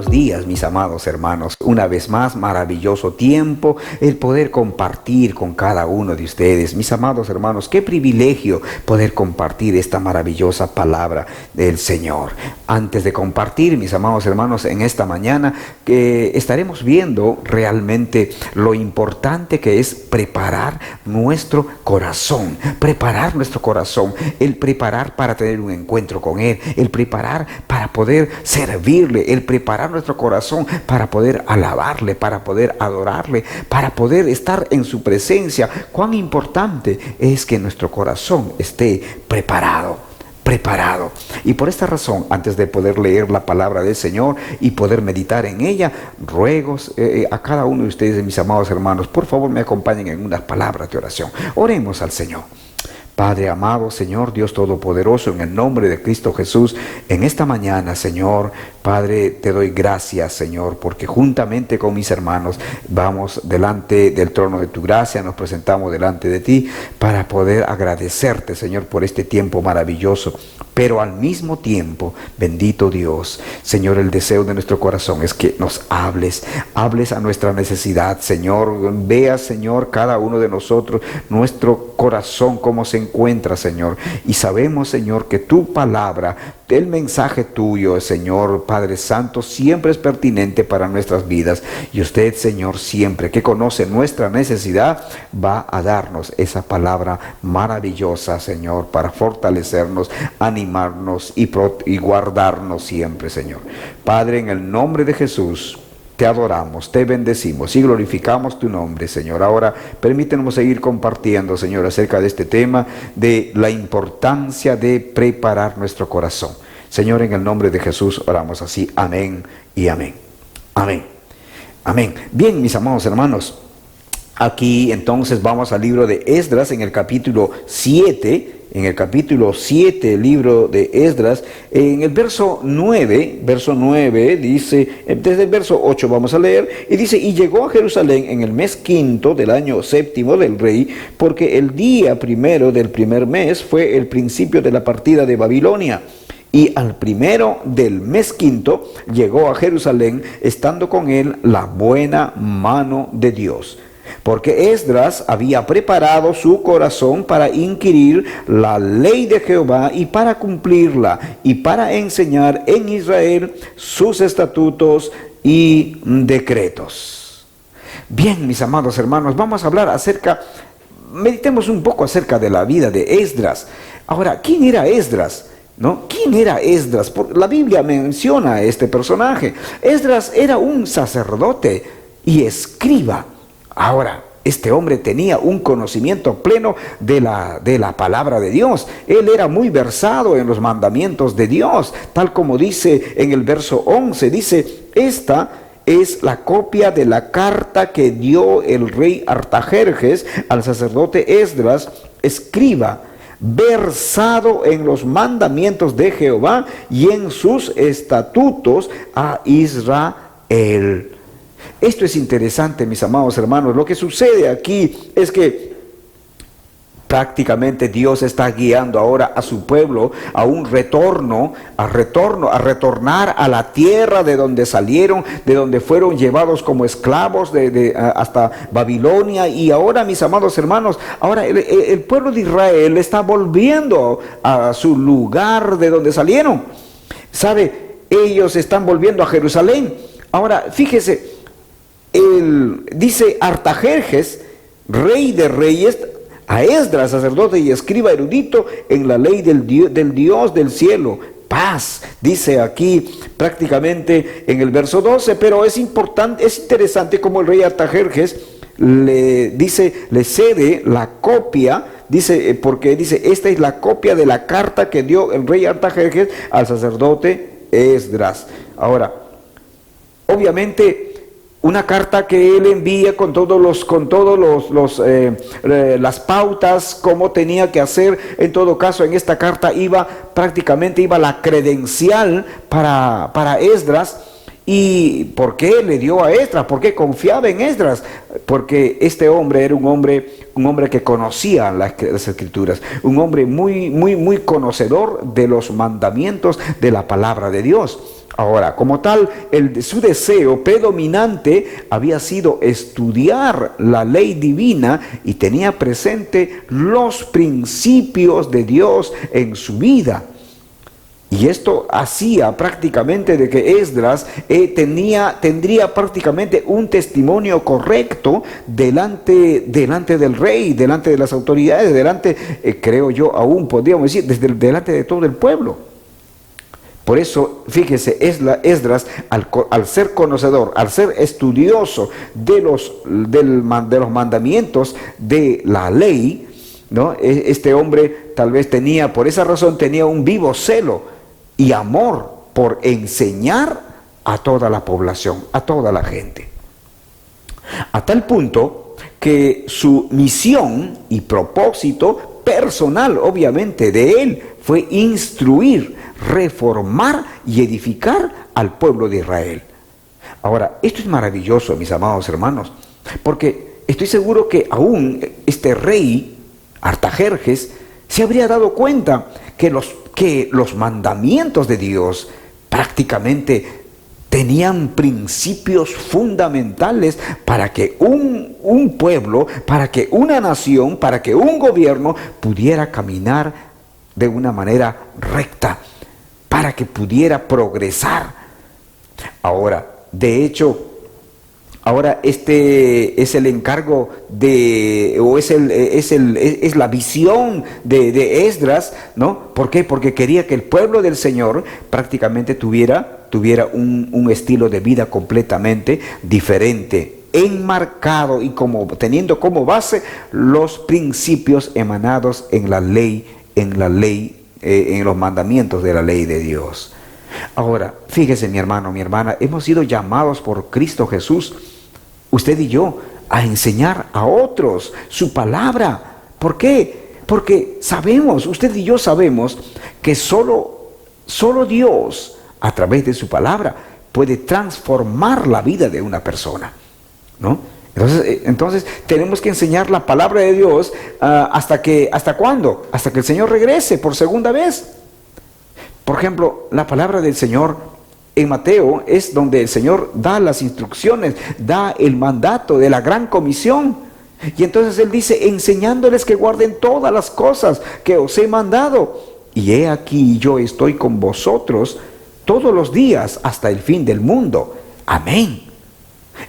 buenos días, mis amados hermanos. Una vez más, maravilloso tiempo el poder compartir con cada uno de ustedes. Mis amados hermanos, qué privilegio poder compartir esta maravillosa palabra del Señor. Antes de compartir, mis amados hermanos, en esta mañana estaremos viendo realmente lo importante que es preparar nuestro corazón. Preparar nuestro corazón, el preparar para tener un encuentro con Él, el preparar para poder servirle, el preparar nuestro corazón para poder alabarle, para poder adorarle, para poder estar en su presencia. Cuán importante es que nuestro corazón esté preparado. Y por esta razón, antes de poder leer la palabra del Señor y poder meditar en ella, ruego a cada uno de ustedes, mis amados hermanos, por favor me acompañen en unas palabras de oración. Oremos al Señor. Padre amado, Señor Dios Todopoderoso, en el nombre de Cristo Jesús, en esta mañana, Señor, Padre, te doy gracias, Señor, porque juntamente con mis hermanos vamos delante del trono de tu gracia, nos presentamos delante de ti para poder agradecerte, Señor, por este tiempo maravilloso. Pero al mismo tiempo, bendito Dios, Señor, el deseo de nuestro corazón es que nos hables a nuestra necesidad, Señor. Veas, Señor, cada uno de nosotros, nuestro corazón, cómo se encuentra, Señor. Y sabemos, Señor, que tu palabra, el mensaje tuyo, Señor, Padre Santo, siempre es pertinente para nuestras vidas. Y usted, Señor, siempre que conoce nuestra necesidad, va a darnos esa palabra maravillosa, Señor, para fortalecernos, animarnos y guardarnos siempre, Señor. Padre, en el nombre de Jesús, te adoramos, te bendecimos y glorificamos tu nombre, Señor. Ahora permítenos seguir compartiendo, Señor, acerca de este tema de la importancia de preparar nuestro corazón. Señor, en el nombre de Jesús oramos así. Amén y amén. Amén. Amén. Bien, mis amados hermanos, aquí entonces vamos al libro de Esdras en el capítulo 7. En el capítulo 7, el libro de Esdras, en el verso 9 dice, desde el verso 8 vamos a leer, y dice: y llegó a Jerusalén en el mes quinto del año séptimo del rey, porque el día primero del primer mes fue el principio de la partida de Babilonia. Y al primero del mes quinto llegó a Jerusalén, estando con él la buena mano de Dios. Porque Esdras había preparado su corazón para inquirir la ley de Jehová y para cumplirla, y para enseñar en Israel sus estatutos y decretos. Bien, mis amados hermanos, vamos a hablar meditemos un poco acerca de la vida de Esdras. Ahora, ¿quién era Esdras? ¿No? ¿Quién era Esdras? La Biblia menciona a este personaje. Esdras era un sacerdote y escriba. Ahora, este hombre tenía un conocimiento pleno de la palabra de Dios. Él era muy versado en los mandamientos de Dios, tal como dice en el verso 11, dice: esta es la copia de la carta que dio el rey Artajerjes al sacerdote Esdras, escriba, versado en los mandamientos de Jehová y en sus estatutos a Israel. Esto es interesante, mis amados hermanos. Lo que sucede aquí es que prácticamente Dios está guiando ahora a su pueblo a un a retornar a la tierra de donde salieron, de donde fueron llevados como esclavos hasta Babilonia. Y ahora, mis amados hermanos, ahora el pueblo de Israel está volviendo a su lugar de donde salieron. ¿Sabe? Ellos están volviendo a Jerusalén. Ahora, fíjese, dice Artajerjes, rey de reyes, a Esdras, sacerdote y escriba erudito en la ley del Dios del cielo, paz. Dice aquí prácticamente en el verso 12, pero es interesante como el rey Artajerjes le cede la copia, porque dice: esta es la copia de la carta que dio el rey Artajerjes al sacerdote Esdras. Ahora, obviamente, una carta que él envía con las pautas, cómo tenía que hacer. En todo caso, en esta carta iba la credencial para Esdras. ¿Y por qué le dio a Esdras? ¿Por qué confiaba en Esdras? Porque este hombre era un hombre que conocía las escrituras, un hombre muy conocedor de los mandamientos de la palabra de Dios. Ahora, como tal, su deseo predominante había sido estudiar la ley divina y tenía presente los principios de Dios en su vida. Y esto hacía prácticamente de que Esdras tendría prácticamente un testimonio correcto delante del rey, delante de las autoridades, creo yo, aún podríamos decir, delante de todo el pueblo. Por eso, fíjese, Esdras, al ser conocedor, al ser estudioso de los mandamientos de la ley, ¿no? Este hombre tal vez por esa razón tenía un vivo celo y amor por enseñar a toda la población, a toda la gente. A tal punto que su misión y propósito personal, obviamente, de él fue instruir, reformar y edificar al pueblo de Israel. Ahora, esto es maravilloso, mis amados hermanos, porque estoy seguro que aún este rey Artajerjes se habría dado cuenta que los mandamientos de Dios prácticamente tenían principios fundamentales para que un pueblo, para que una nación, para que un gobierno pudiera caminar de una manera recta, para que pudiera progresar. Ahora, de hecho, este es el encargo es la visión de Esdras, ¿no? ¿Por qué? Porque quería que el pueblo del Señor prácticamente tuviera un estilo de vida completamente diferente, enmarcado y teniendo como base los principios emanados en los mandamientos de la ley de Dios. Ahora, fíjese, mi hermano, mi hermana, hemos sido llamados por Cristo Jesús, usted y yo, a enseñar a otros su palabra. ¿Por qué? Porque usted y yo sabemos que solo Dios, a través de su palabra, puede transformar la vida de una persona, ¿no? Entonces tenemos que enseñar la palabra de Dios ¿hasta cuándo? Hasta que el Señor regrese por segunda vez. Por ejemplo, la palabra del Señor en Mateo es donde el Señor da las instrucciones, da el mandato de la gran comisión. Y entonces Él dice, enseñándoles que guarden todas las cosas que os he mandado. Y he aquí yo estoy con vosotros todos los días hasta el fin del mundo. Amén.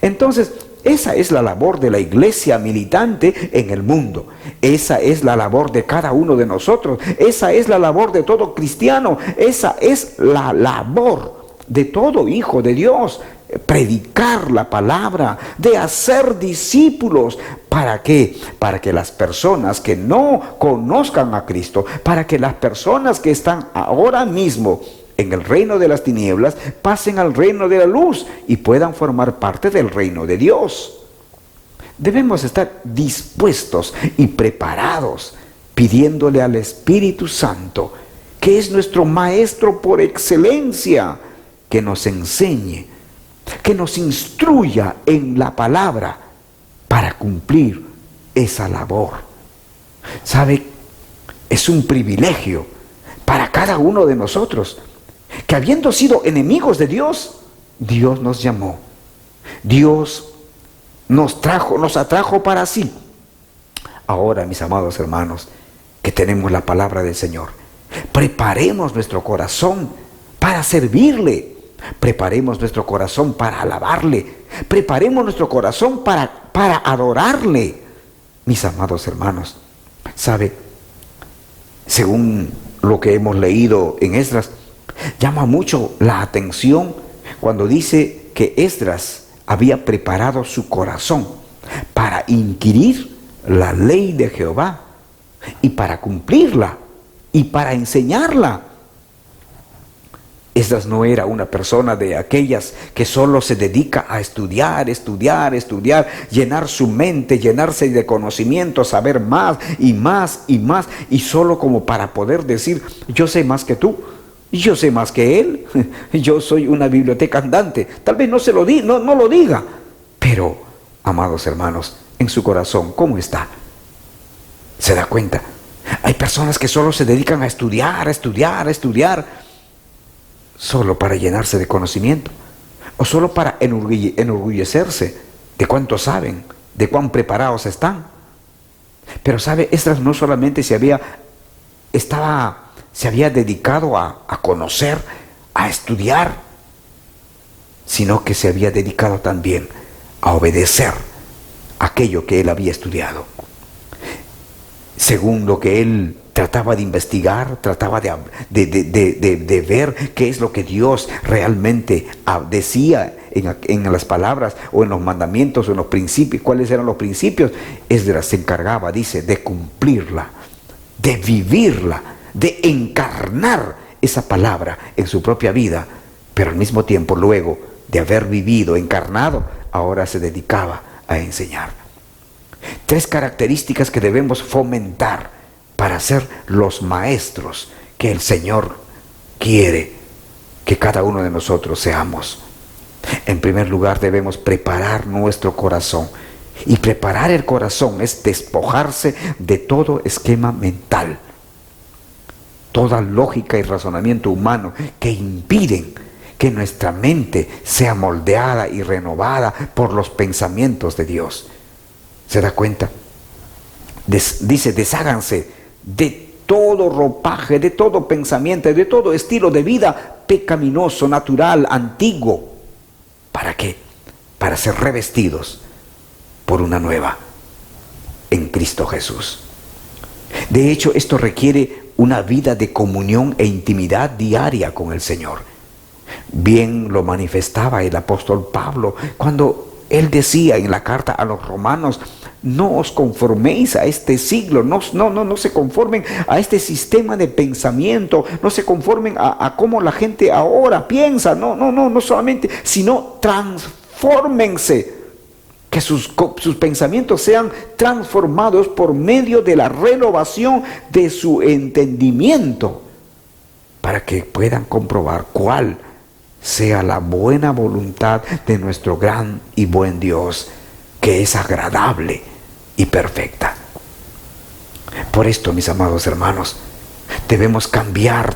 Entonces, esa es la labor de la iglesia militante en el mundo. Esa es la labor de cada uno de nosotros. Esa es la labor de todo cristiano. Esa es la labor de todo hijo de Dios. Predicar la palabra, de hacer discípulos. ¿Para qué? Para que las personas que no conozcan a Cristo, para que las personas que están ahora mismo en el reino de las tinieblas, pasen al reino de la luz y puedan formar parte del reino de Dios. Debemos estar dispuestos y preparados, pidiéndole al Espíritu Santo, que es nuestro Maestro por excelencia, que nos enseñe, que nos instruya en la palabra para cumplir esa labor. ¿Sabe? Es un privilegio para cada uno de nosotros, que habiendo sido enemigos de Dios, Dios nos llamó. Dios nos atrajo para sí. Ahora, mis amados hermanos, que tenemos la palabra del Señor, preparemos nuestro corazón para servirle. Preparemos nuestro corazón para alabarle. Preparemos nuestro corazón para adorarle. Mis amados hermanos, ¿sabe? Según lo que hemos leído en Esdras, llama mucho la atención cuando dice que Esdras había preparado su corazón para inquirir la ley de Jehová y para cumplirla y para enseñarla. Esdras no era una persona de aquellas que solo se dedica a estudiar, llenar su mente, llenarse de conocimiento, saber más y más y más, y solo como para poder decir, yo sé más que tú, yo sé más que él, yo soy una biblioteca andante. Tal vez no lo diga, pero, amados hermanos, en su corazón, ¿cómo está? ¿Se da cuenta? Hay personas que solo se dedican a estudiar, solo para llenarse de conocimiento o solo para enorgullecerse de cuánto saben, de cuán preparados están. Pero sabe, Esdras no solamente se había dedicado a conocer, a estudiar, sino que se había dedicado también a obedecer aquello que él había estudiado. Según lo que él trataba de investigar, trataba de ver qué es lo que Dios realmente decía en las palabras o en los mandamientos o en los principios, cuáles eran los principios. Esdras se encargaba, dice, de cumplirla, de vivirla, de encarnar esa palabra en su propia vida, pero al mismo tiempo, luego de haber vivido, encarnado, ahora se dedicaba a enseñar. 3 características que debemos fomentar para ser los maestros que el Señor quiere que cada uno de nosotros seamos. En primer lugar, debemos preparar nuestro corazón. Y preparar el corazón es despojarse de todo esquema mental, toda lógica y razonamiento humano que impiden que nuestra mente sea moldeada y renovada por los pensamientos de Dios. ¿Se da cuenta? Dice, desháganse de todo ropaje, de todo pensamiento, de todo estilo de vida pecaminoso, natural, antiguo. ¿Para qué? Para ser revestidos por una nueva en Cristo Jesús. De hecho, esto requiere una vida de comunión e intimidad diaria con el Señor. Bien lo manifestaba el apóstol Pablo cuando él decía en la carta a los romanos: no os conforméis a este siglo, no se conformen a este sistema de pensamiento, no se conformen a cómo la gente ahora piensa, no solamente, sino transfórmense, que sus pensamientos sean transformados por medio de la renovación de su entendimiento, para que puedan comprobar cuál sea la buena voluntad de nuestro gran y buen Dios, que es agradable y perfecta. Por esto, mis amados hermanos, debemos cambiar,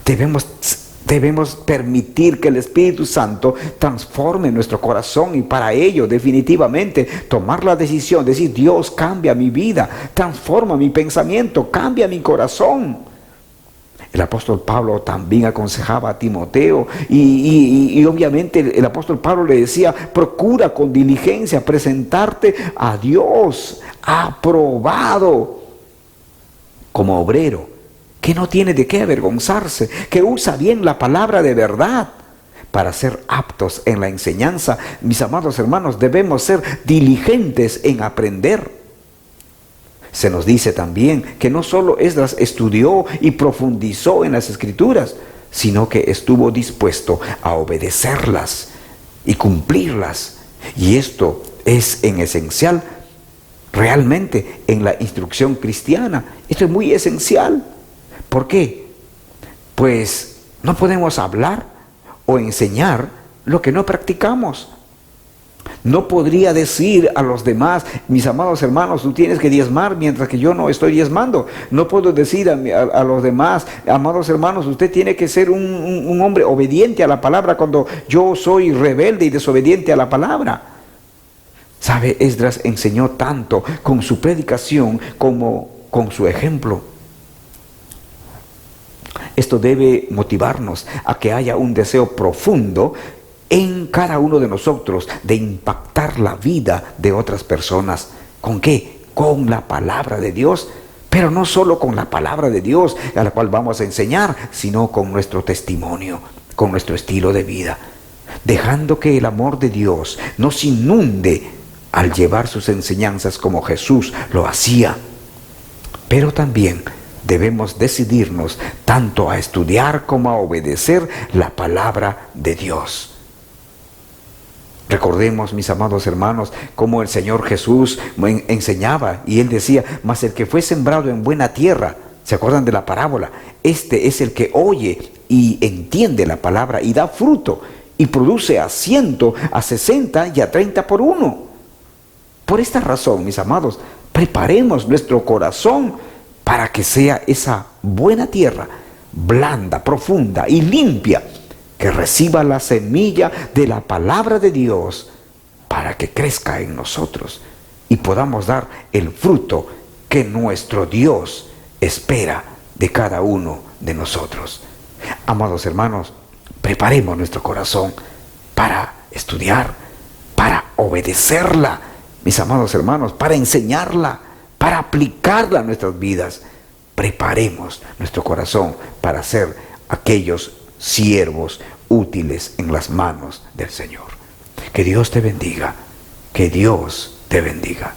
debemos permitir que el Espíritu Santo transforme nuestro corazón, y para ello definitivamente tomar la decisión, decir: Dios, cambia mi vida, transforma mi pensamiento, cambia mi corazón. El apóstol Pablo también aconsejaba a Timoteo y obviamente el apóstol Pablo le decía: procura con diligencia presentarte a Dios aprobado como obrero, que no tiene de qué avergonzarse, que usa bien la palabra de verdad. Para ser aptos en la enseñanza, mis amados hermanos, debemos ser diligentes en aprender. Se nos dice también que no solo Esdras estudió y profundizó en las Escrituras, sino que estuvo dispuesto a obedecerlas y cumplirlas. Y esto es en esencial realmente en la instrucción cristiana. Esto es muy esencial. ¿Por qué? Pues no podemos hablar o enseñar lo que no practicamos. No podría decir a los demás: mis amados hermanos, tú tienes que diezmar mientras que yo no estoy diezmando. No puedo decir a los demás: amados hermanos, usted tiene que ser un hombre obediente a la palabra, cuando yo soy rebelde y desobediente a la palabra. ¿Sabe? Esdras enseñó tanto con su predicación como con su ejemplo. Esto debe motivarnos a que haya un deseo profundo en cada uno de nosotros de impactar la vida de otras personas. ¿Con qué? Con la palabra de Dios. Pero no solo con la palabra de Dios a la cual vamos a enseñar, sino con nuestro testimonio, con nuestro estilo de vida, dejando que el amor de Dios nos inunde al llevar sus enseñanzas como Jesús lo hacía. Pero también debemos decidirnos tanto a estudiar como a obedecer la palabra de Dios. Recordemos, mis amados hermanos, cómo el Señor Jesús enseñaba, y Él decía: mas el que fue sembrado en buena tierra, ¿se acuerdan de la parábola? Este es el que oye y entiende la palabra y da fruto, y produce a 100, a 60 y a 30 por uno. Por esta razón, mis amados, preparemos nuestro corazón para que sea esa buena tierra, blanda, profunda y limpia, que reciba la semilla de la palabra de Dios para que crezca en nosotros y podamos dar el fruto que nuestro Dios espera de cada uno de nosotros. Amados hermanos, preparemos nuestro corazón para estudiar, para obedecerla, mis amados hermanos, para enseñarla, para aplicarla a nuestras vidas. Preparemos nuestro corazón para ser aquellos siervos útiles en las manos del Señor. Que Dios te bendiga, que Dios te bendiga.